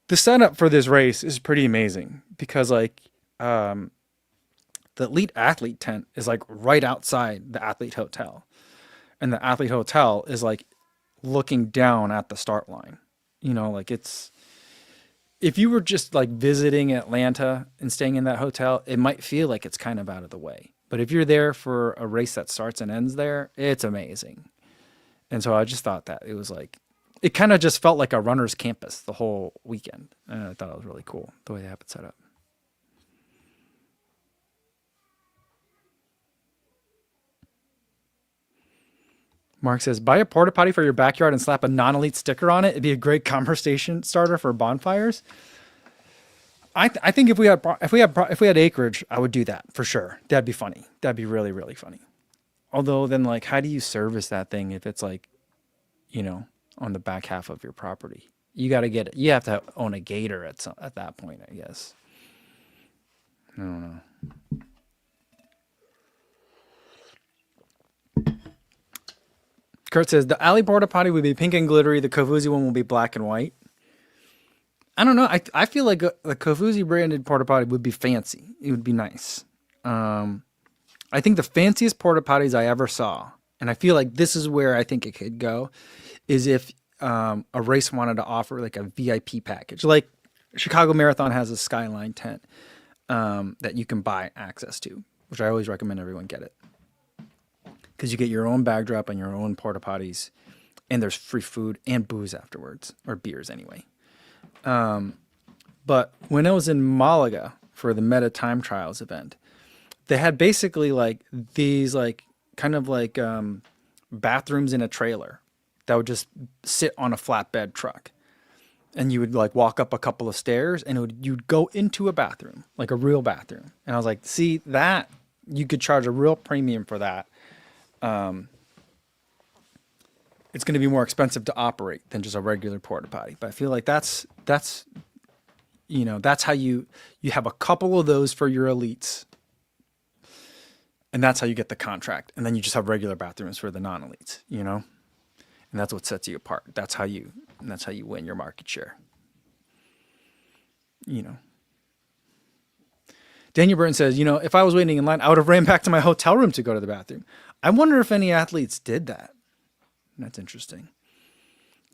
the setup for this race is pretty amazing because like, the elite athlete tent is like right outside the athlete hotel. And the athlete hotel is like looking down at the start line. You know, like if you were just like visiting Atlanta and staying in that hotel, it might feel like it's kind of out of the way. But if you're there for a race that starts and ends there, it's amazing. And so I just thought that it was like, it kind of just felt like a runner's campus the whole weekend. And I thought it was really cool the way they have it set up. Mark says, buy a porta potty for your backyard and slap a non-elite sticker on it. It'd be a great conversation starter for bonfires. I think if we had acreage, I would do that for sure. That'd be funny. That'd be really, really funny. Although then like, how do you service that thing if it's like, you know, on the back half of your property? You got to get it. You have to own a gator at that point, I guess. I don't know. Kurt says, the alley porta potty would be pink and glittery. The Kofuzi one will be black and white. I don't know. I feel like the Kofuzi branded porta potty would be fancy. It would be nice. I think the fanciest porta potties I ever saw, and I feel like this is where I think it could go, is if a race wanted to offer like a VIP package. Like Chicago Marathon has a Skyline tent that you can buy access to, which I always recommend everyone get it. Because you get your own bag drop and your own porta potties, and there's free food and booze afterwards, or beers anyway. But when I was in Malaga for the Meta Time Trials event, they had basically like these like kind of like bathrooms in a trailer that would just sit on a flatbed truck, and you would like walk up a couple of stairs, and you'd go into a bathroom, like a real bathroom. And I was like, see, that you could charge a real premium for that. It's going to be more expensive to operate than just a regular porta potty. But I feel like that's you know, that's how you have a couple of those for your elites, and that's how you get the contract. And then you just have regular bathrooms for the non-elites, you know, and that's what sets you apart. That's how you win your market share, you know. Daniel Burton says, you know, if I was waiting in line, I would have ran back to my hotel room to go to the bathroom. I wonder if any athletes did that. That's interesting.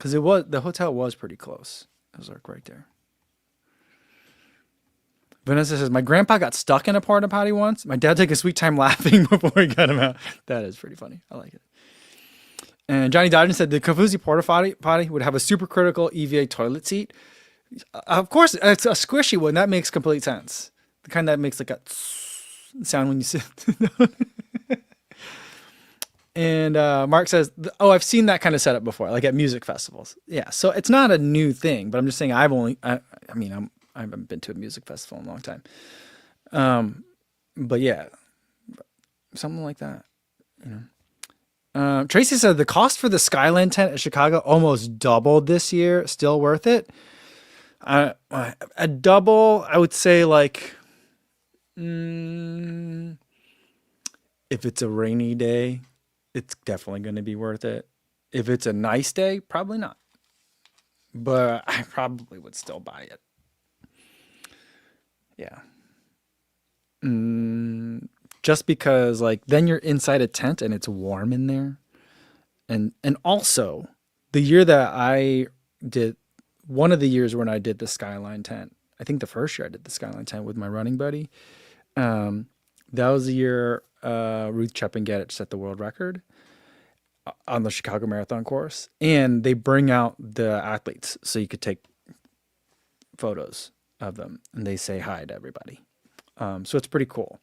because the hotel was pretty close. It was like right there. Vanessa says, my grandpa got stuck in a porta potty once. My dad took a sweet time laughing before he got him out. That is pretty funny. I like it. And Johnny Dodgen said the Kafuzi potty would have a supercritical EVA toilet seat. Of course, it's a squishy one. That makes complete sense. The kind that makes like a sound when you sit. And Mark says, oh, I've seen that kind of setup before, like at music festivals. Yeah, so it's not a new thing, but I'm just saying I haven't been to a music festival in a long time. But yeah, something like that, you know. Tracy said the cost for the Skyline tent at Chicago almost doubled this year. Still worth it. A double, I would say like, if it's a rainy day, it's definitely going to be worth it. If it's a nice day, probably not. But I probably would still buy it. Yeah. Just because like then you're inside a tent and it's warm in there. And also the year that I did, one of the years when I did the Skyline tent, I think the first year I did the Skyline tent with my running buddy. That was the year Ruth Chepengetich set the world record on the Chicago Marathon course. And they bring out the athletes so you could take photos of them and they say hi to everybody. So it's pretty cool.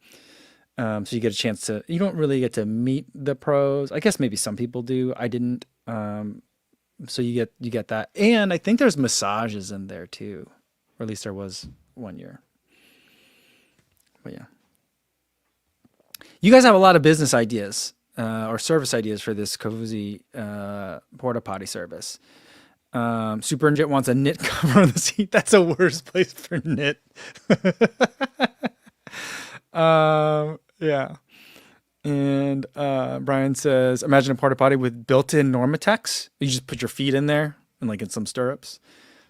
So you get a chance to, you don't really get to meet the pros. I guess maybe some people do. I didn't. So you get that. And I think there's massages in there too, or at least there was one year. But yeah. You guys have a lot of business ideas or service ideas for this Kafuzi porta potty service. Super Ninja wants a knit cover on the seat. That's a worse place for knit. Yeah. And Brian says, imagine a porta potty with built-in Normatex. You just put your feet in there and like in some stirrups.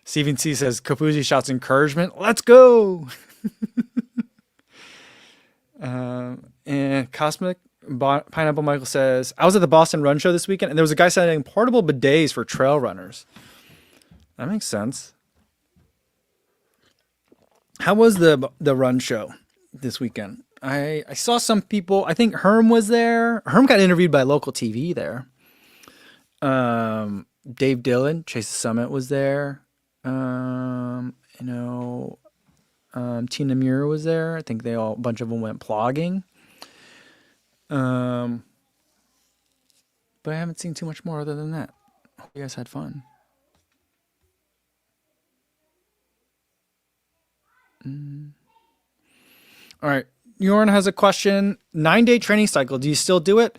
Steven C says, Kafuzi shouts encouragement. Let's go. And Cosmic Pineapple Michael says, I was at the Boston Run Show this weekend and there was a guy selling portable bidets for trail runners. That makes sense. How was the run show this weekend? I saw some people. I think Herm was there. Herm got interviewed by local TV there. Dave Dillon, Chase the Summit was there. Tina Muir was there. I think a bunch of them went plogging. But I haven't seen too much more other than that. Hope you guys had fun. All right. Jorn has a question. 9-day training cycle. Do you still do it?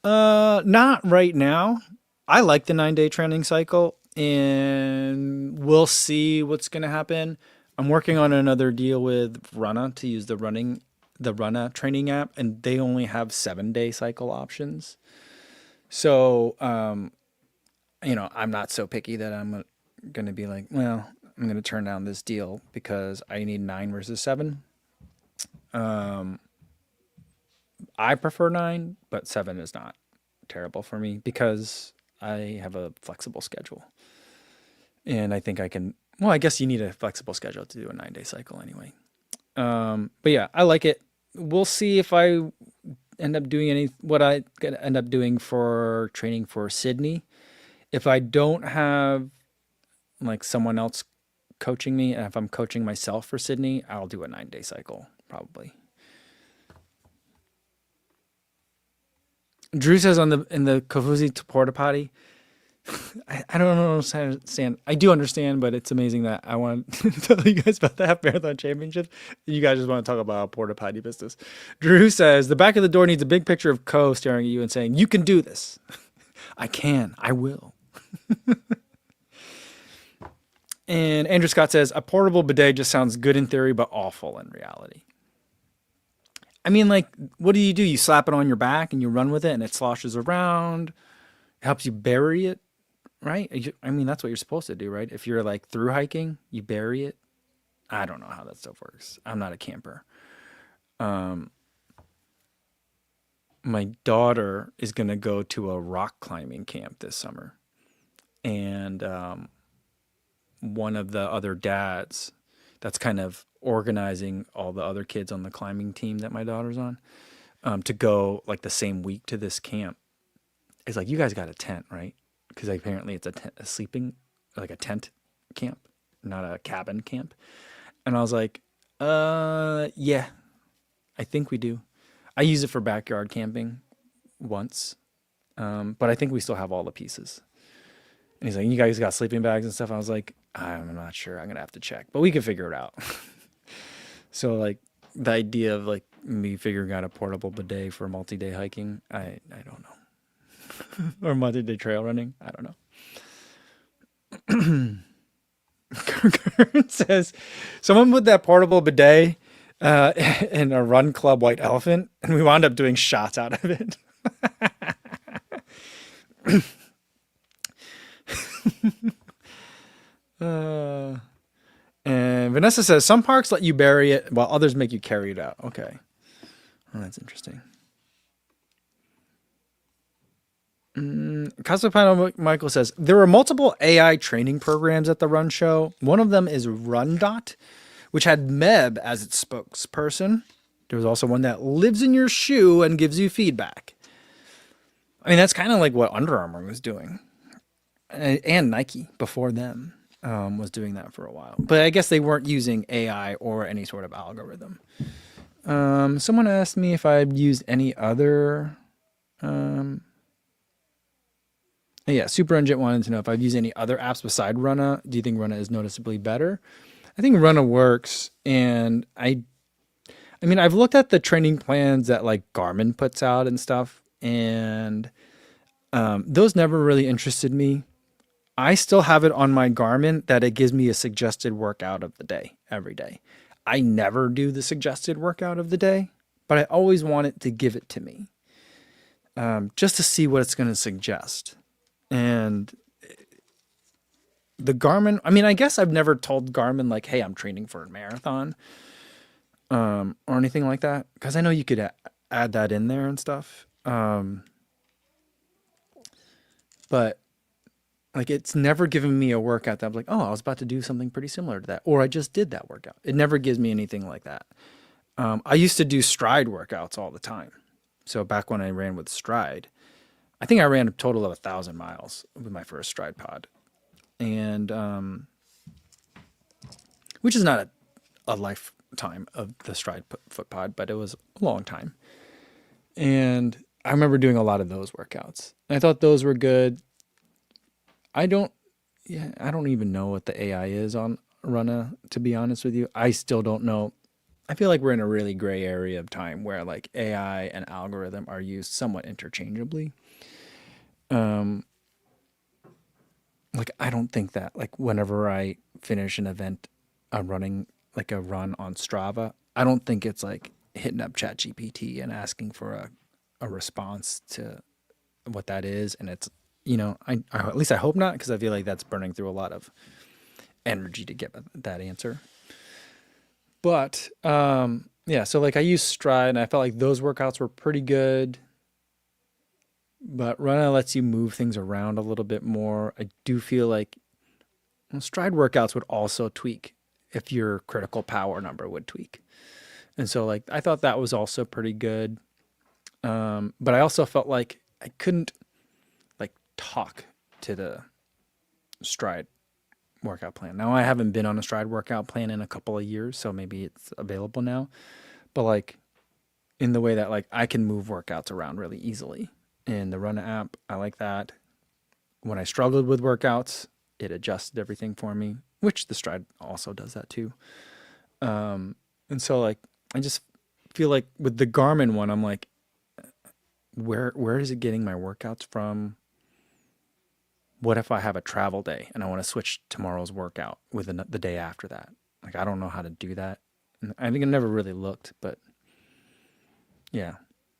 Not right now. I like the 9-day training cycle and we'll see what's going to happen. I'm working on another deal with Runna to use the Runna training app, and they only have 7-day cycle options. So, I'm not so picky that I'm going to be like, well, I'm going to turn down this deal because I need 9 versus 7. I prefer 9, but 7 is not terrible for me because I have a flexible schedule. And I think I can, well, I guess you need a flexible schedule to do a 9-day cycle anyway. But yeah, I like it. We'll see if I end up doing what I end up doing for training for Sydney. If I don't have like someone else coaching me, and if I'm coaching myself for Sydney, I'll do a 9-day cycle probably. Drew says in the Kafuzi porta potty, I don't understand. I do understand, but it's amazing that I want to tell you guys about the half marathon championships. You guys just want to talk about porta potty business. Drew says the back of the door needs a big picture of Ko staring at you and saying, "You can do this." I can. I will. And Andrew Scott says a portable bidet just sounds good in theory, but awful in reality. I mean, like, what do? You slap it on your back and you run with it and it sloshes around. It helps you bury it, right? I mean, that's what you're supposed to do, right? If you're like through hiking, you bury it. I don't know how that stuff works. I'm not a camper. My daughter is going to go to a rock climbing camp this summer. and one of the other dads that's kind of organizing all the other kids on the climbing team that my daughter's on, to go like the same week to this camp. It's like, you guys got a tent, right? Because apparently it's a sleeping, like a tent camp, not a cabin camp. And I was like, yeah, I think we do. I use it for backyard camping once, but I think we still have all the pieces. And he's like, you guys got sleeping bags and stuff? I was like, I'm not sure. I'm going to have to check, but we can figure it out. So like the idea of like me figuring out a portable bidet for multi-day hiking, I don't know. Or multi-day trail running, I don't know. Kurt says, someone put that portable bidet in a run club white elephant, and we wound up doing shots out of it. And Vanessa says, some parks let you bury it while others make you carry it out. Okay. Well, that's interesting. Cosplay Michael says, there were multiple AI training programs at the Run Show. One of them is RunDot, which had Meb as its spokesperson. There was also one that lives in your shoe and gives you feedback. I mean, that's kind of like what Under Armour was doing. And Nike before them was doing that for a while. But I guess they weren't using AI or any sort of algorithm. Someone asked me if I've used any other... yeah, Super Engine wanted to know if I've used any other apps beside Runna. Do you think Runna is noticeably better? I think Runna works, and I mean, I've looked at the training plans that like Garmin puts out and stuff, and those never really interested me. I still have it on my Garmin that it gives me a suggested workout of the day every day. I never do the suggested workout of the day, but I always want it to give it to me, just to see what it's going to suggest. And the Garmin, I mean, I guess I've never told Garmin like, hey, I'm training for a marathon, or anything like that. Cause I know you could add that in there and stuff. But like, it's never given me a workout that I'm like, oh, I was about to do something pretty similar to that. Or I just did that workout. It never gives me anything like that. I used to do Stride workouts all the time. So back when I ran with Stride, I think I ran a total of 1,000 miles with my first Stride pod, and which is not a lifetime of the Stride foot pod, but it was a long time. And I remember doing a lot of those workouts. I thought those were good. I don't even know what the AI is on Runna, to be honest with you. I still don't know. I feel like we're in a really gray area of time where like AI and algorithm are used somewhat interchangeably. Like, I don't think that like whenever I finish an event, I'm running like a run on Strava, I don't think it's like hitting up ChatGPT and asking for a response to what that is. And it's, I at least I hope not, because I feel like that's burning through a lot of energy to get that answer. But yeah, so like I used Stride and I felt like those workouts were pretty good. But Runna lets you move things around a little bit more. I do feel like Stride workouts would also tweak if your critical power number would tweak. And so like I thought that was also pretty good. But I also felt like I couldn't like talk to the Stride workout plan. Now I haven't been on a Stride workout plan in a couple of years, so maybe it's available now. But like in the way that like I can move workouts around really easily. In the Runna app, I like that. When I struggled with workouts, it adjusted everything for me, which the Stride also does that too. And so like, I just feel like with the Garmin one, I'm like, where is it getting my workouts from? What if I have a travel day and I want to switch tomorrow's workout with the day after that? Like, I don't know how to do that. And I think I never really looked, but yeah.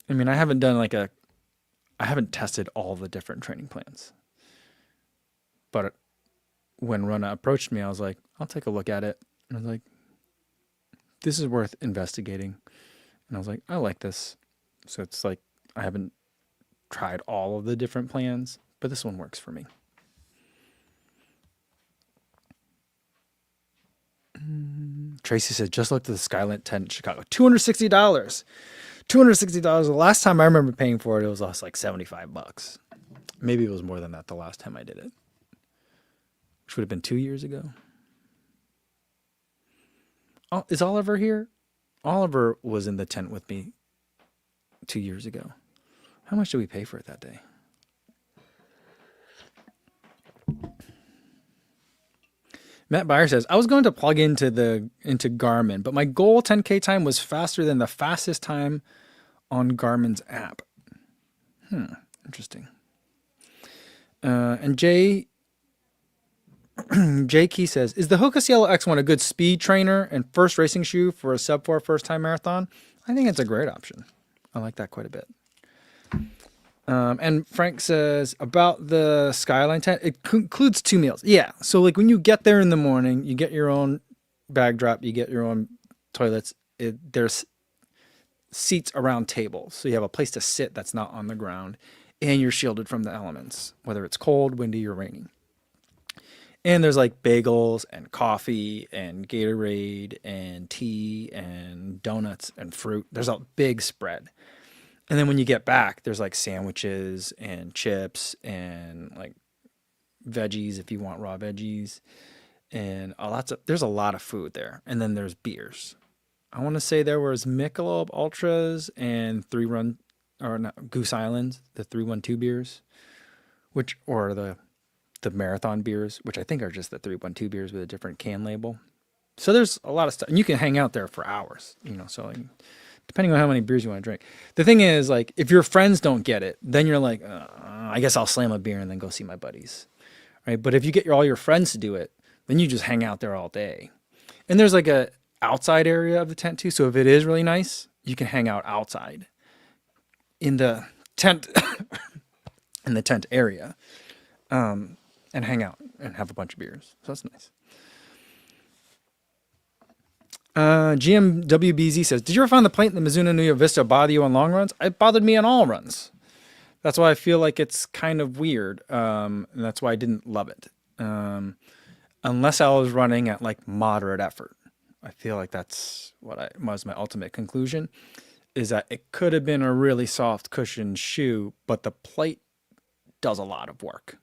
I mean, I haven't tested all the different training plans. But when Runna approached me, I was like, I'll take a look at it. And I was like, this is worth investigating. And I was like, I like this. So it's like, I haven't tried all of the different plans, but this one works for me. Tracy said, just looked at the Skyline tent in Chicago. $260. $260. The last time I remember paying for it was like $75. Maybe it was more than that the last time I did it, which would have been 2 years ago. Oh, is Oliver here? Oliver was in the tent with me 2 years ago. How much did we pay for it that day? Matt Byer says, I was going to plug into Garmin, but my goal 10K time was faster than the fastest time on Garmin's app. Interesting. And Jay Key says, is the Hoka Cielo X1 a good speed trainer and first racing shoe for a sub 4 first time marathon? I think it's a great option. I like that quite a bit. And Frank says about the Skyline tent, it includes 2 meals. Yeah. So like when you get there in the morning, you get your own bag drop, you get your own toilets. There's seats around tables. So you have a place to sit that's not on the ground, and you're shielded from the elements, whether it's cold, windy, or raining. And there's like bagels and coffee and Gatorade and tea and donuts and fruit. There's a big spread. And then when you get back, there's like sandwiches and chips and like veggies if you want raw veggies, and there's a lot of food there. And then there's beers. I want to say there was Michelob Ultras and Goose Island, the 312 beers, or the marathon beers, which I think are just the 312 beers with a different can label. So there's a lot of stuff, and you can hang out there for hours, so like, depending on how many beers you want to drink. The thing is, like, if your friends don't get it, then you're like, I guess I'll slam a beer and then go see my buddies, right? But if you get all your friends to do it, then you just hang out there all day. And there's like a outside area of the tent too. So if it is really nice, you can hang out outside in the tent, area, and hang out and have a bunch of beers. So that's nice. GMWBZ says, did you ever find the plate in the Mizuno Neo Vista bother you on long runs? It bothered me on all runs. That's why I feel like it's kind of weird. And that's why I didn't love it. Unless I was running at like moderate effort. I feel like that's what was my ultimate conclusion, is that it could have been a really soft cushioned shoe, but the plate does a lot of work,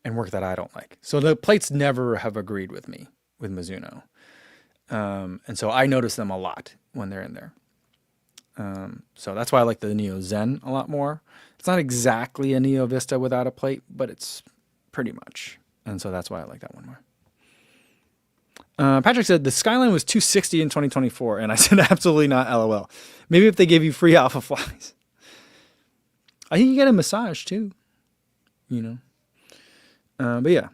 and work that I don't like. So the plates never have agreed with me with Mizuno. And so I notice them a lot when they're in there. So that's why I like the Neo Zen a lot more. It's not exactly a Neo Vista without a plate, but it's pretty much. And so that's why I like that one more. Patrick said the Skyline was $260 in 2024, and I said absolutely not, LOL. Maybe if they gave you free Alpha Flies. I think you get a massage too, But yeah.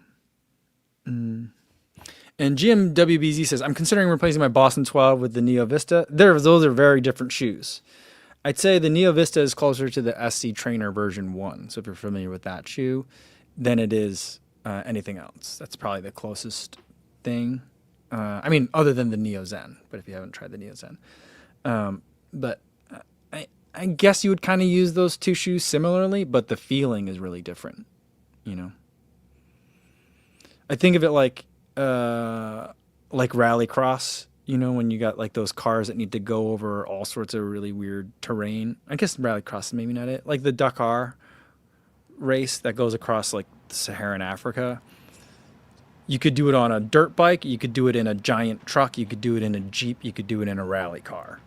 And GMWBZ says, I'm considering replacing my Boston 12 with the Neo Vista. Those are very different shoes. I'd say the Neo Vista is closer to the SC Trainer version 1. So if you're familiar with that shoe, than it is anything else. That's probably the closest thing. Other than the Neo Zen, but if you haven't tried the Neo Zen. But I guess you would kind of use those two shoes similarly, but the feeling is really different, I think of it like rallycross, when you got like those cars that need to go over all sorts of really weird terrain. I guess rallycross is maybe not it. Like the Dakar race that goes across like Saharan Africa. You could do it on a dirt bike. You could do it in a giant truck. You could do it in a Jeep. You could do it in a rally car.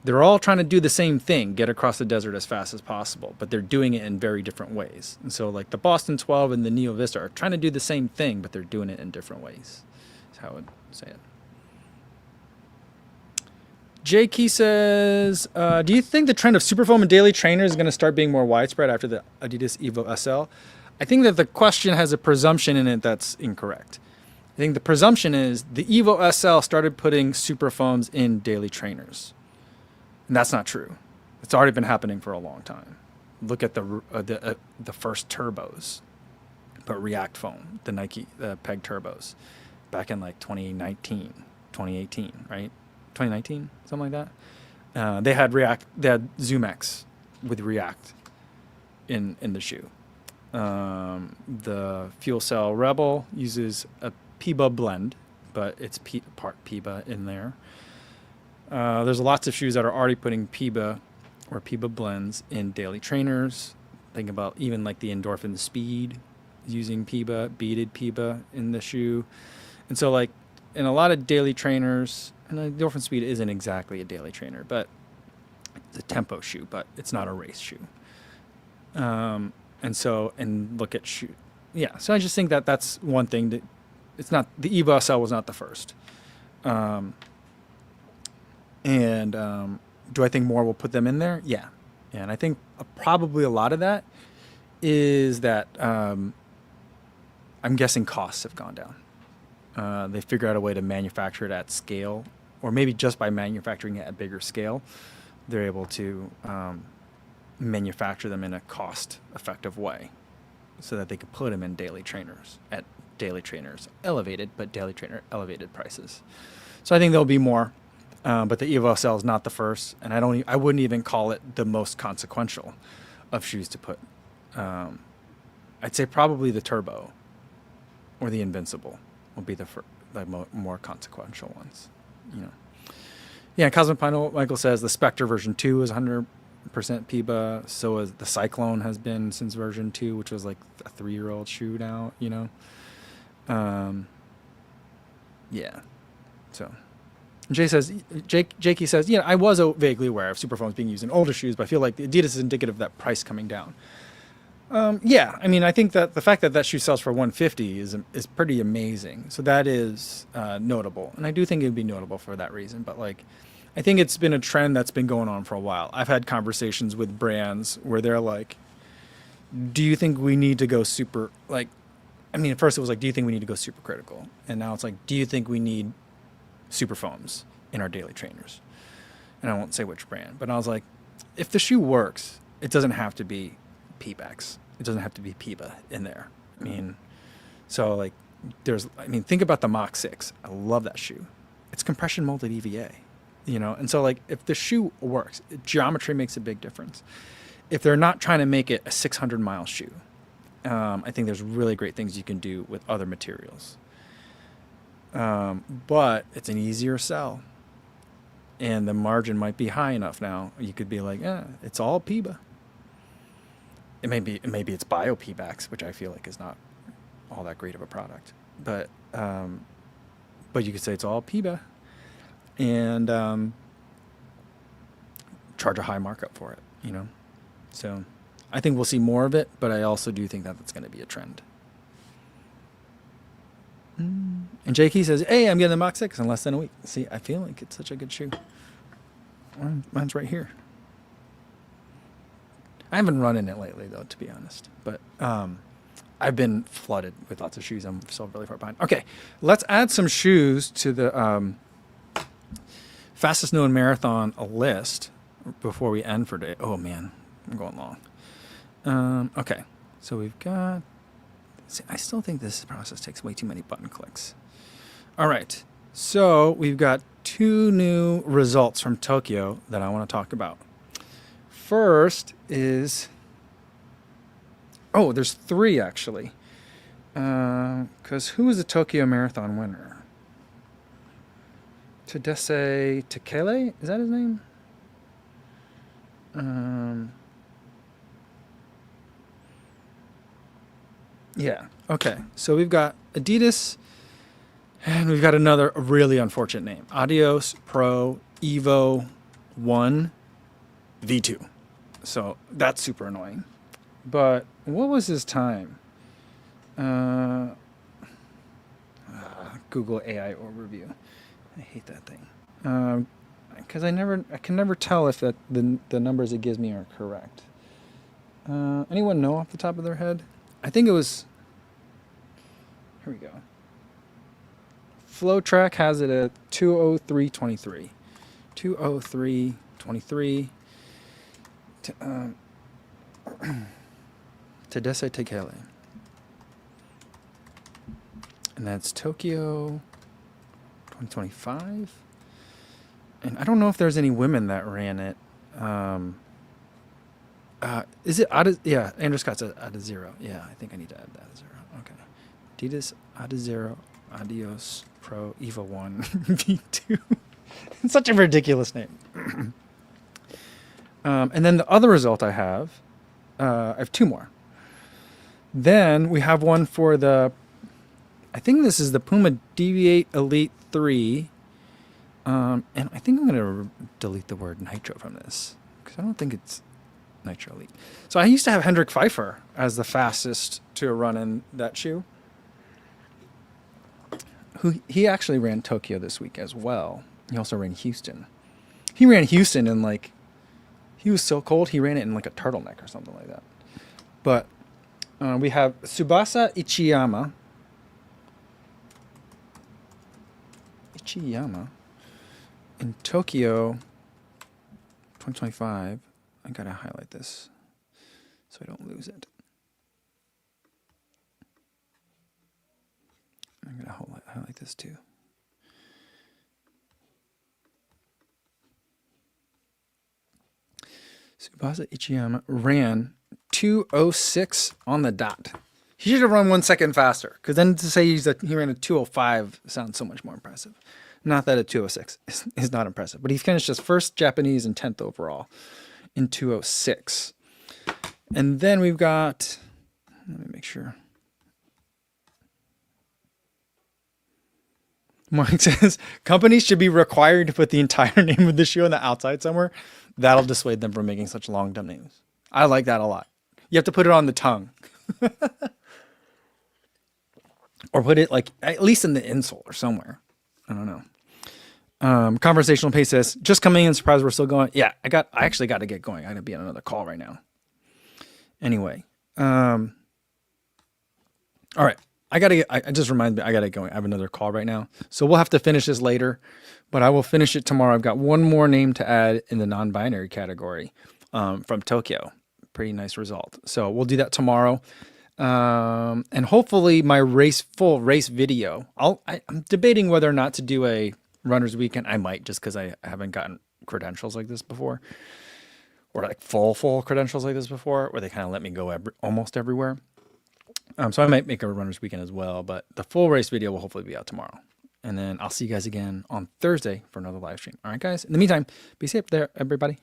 They're all trying to do the same thing, get across the desert as fast as possible, but they're doing it in very different ways. And so like the Boston 12 and the Neo Vista are trying to do the same thing, but they're doing it in different ways. That's how I would say it. Jay Key says, do you think the trend of Superfoam and daily trainers is going to start being more widespread after the Adidas Evo SL? I think that the question has a presumption in it that's incorrect. I think the presumption is the Evo SL started putting Superfoams in daily trainers. And that's not true. It's already been happening for a long time. Look at the first turbos, but React foam, the Nike Peg turbos, back in like 2019, 2018, right? 2019, something like that. They had ZoomX with React in the shoe. The Fuel Cell Rebel uses a PBUB blend, but it's part PIBA in there. There's lots of shoes that are already putting PIBA or PIBA blends in daily trainers. Think about even like the Endorphin Speed using PIBA, beaded PIBA in the shoe. And so like in a lot of daily trainers, and the Endorphin Speed isn't exactly a daily trainer, but it's a tempo shoe, but it's not a race shoe. And look at shoe. Yeah. So I just think that that's one thing that it's not, the Evo SL was not the first. Do I think more will put them in there? Yeah. And I think probably a lot of that is that I'm guessing costs have gone down. They figure out a way to manufacture it at scale, or maybe just by manufacturing it at bigger scale, they're able to manufacture them in a cost-effective way so that they could put them in daily trainers at daily trainers elevated, but daily trainer elevated prices. So I think there'll be more. But the Evo SL is not the first, and I wouldn't even call it the most consequential of shoes to put. I'd say probably the Turbo or the Invincible will be the more consequential ones. You know, yeah. Cosmic Michael says the Spectre version 2 is 100% PIBA. So is the Cyclone has been since version 2, which was like a 3-year-old shoe now. You know, yeah. So. Jakey says, yeah, I was vaguely aware of Superfoams being used in older shoes, but I feel like the Adidas is indicative of that price coming down. Yeah, I mean, I think that the fact that that shoe sells for $150 is pretty amazing. So that is notable, and I do think it would be notable for that reason. But like, I think it's been a trend that's been going on for a while. I've had conversations with brands where they're like, "Do you think we need to go super like?" I mean, at first it was like, "Do you think we need to go super critical?" And now it's like, "Do you think we need super foams in our daily trainers?" And I won't say which brand, but I was like, if the shoe works, it doesn't have to be P-Bax. It doesn't have to be PIBA in there. I mean, so like think about the Mach 6. I love that shoe. It's compression molded EVA, you know? And so like, if the shoe works, geometry makes a big difference. If they're not trying to make it a 600-mile shoe, I think there's really great things you can do with other materials. But it's an easier sell, and the margin might be high enough now. You could be like, it's all PIBA. Maybe it's bio P-Bax, which I feel like is not all that great of a product. But you could say it's all PIBA, and charge a high markup for it. You know, so I think we'll see more of it. But I also do think that that's going to be a trend. And Jakey says, hey, I'm getting the Mach 6 in less than a week. See, I feel like it's such a good shoe. Mine's right here. I haven't run in it lately, though, to be honest. But I've been flooded with lots of shoes. I'm still really far behind. Okay, let's add some shoes to the fastest known marathon list before we end for today. Oh, man, I'm going long. Okay, so we've got... See, I still think this process takes way too many button clicks. All right, so we've got 2 new results from Tokyo that I want to talk about. First is... Oh, there's 3 actually. Because who was the Tokyo Marathon winner? Tadesse Tekele? Is that his name? Yeah. Okay. So we've got Adidas, and we've got another really unfortunate name. Adios Pro Evo 1 V2. So that's super annoying. But what was his time? Google AI overview. I hate that thing. Because I can never tell if the numbers it gives me are correct. Anyone know off the top of their head? I think it was... Here we go. FlowTrack has it at 2:03:23. 2:03:23. Tadesse Tekele. And that's Tokyo 2025. And I don't know if there's any women that ran it. Is it Andrew Scott said Adazero. Yeah, I think I need to add that as 0. Okay. Adidas Adazero Adios Pro Evo 1 V2. It's such a ridiculous name. And then the other result I have 2 more. Then we have one for the, I think this is the Puma Deviate Elite 3. And I think I'm going to delete the word Nitro from this because I don't think it's Nitro Elite. So I used to have Hendrik Pfeiffer as the fastest to run in that shoe. He actually ran Tokyo this week as well. He also ran Houston. He ran Houston in like, he was so cold, he ran it in like a turtleneck or something like that. But we have Tsubasa Ichiyama. In Tokyo 2025. I gotta highlight this so I don't lose it. I'm gonna highlight this too. Tsubasa Ichiyama ran 2:06 on the dot. He should have run 1 second faster, because then to say he ran a 2:05 sounds so much more impressive. Not that a 2:06 is not impressive, but he finished as first Japanese and 10th overall in 2:06. And then we've got, let me make sure. Mike says, companies should be required to put the entire name of the shoe on the outside somewhere. That'll dissuade them from making such long, dumb names. I like that a lot. You have to put it on the tongue. Or put it like at least in the insole or somewhere. I don't know. Conversational pace says, just coming in, surprised we're still going. Yeah, I actually got to get going. I got to be on another call right now. Anyway. All right. I just reminded me, I got to go. I have another call right now. So we'll have to finish this later, but I will finish it tomorrow. I've got one more name to add in the non-binary category from Tokyo. Pretty nice result. So we'll do that tomorrow. And hopefully my full race video, I'm debating whether or not to do a runner's weekend. I might, just because I haven't gotten credentials like this before, or like full credentials like this before, where they kind of let me go almost everywhere. So I might make a runner's weekend as well, but the full race video will hopefully be out tomorrow. And then I'll see you guys again on Thursday for another live stream. All right, guys. In the meantime, be safe there, everybody.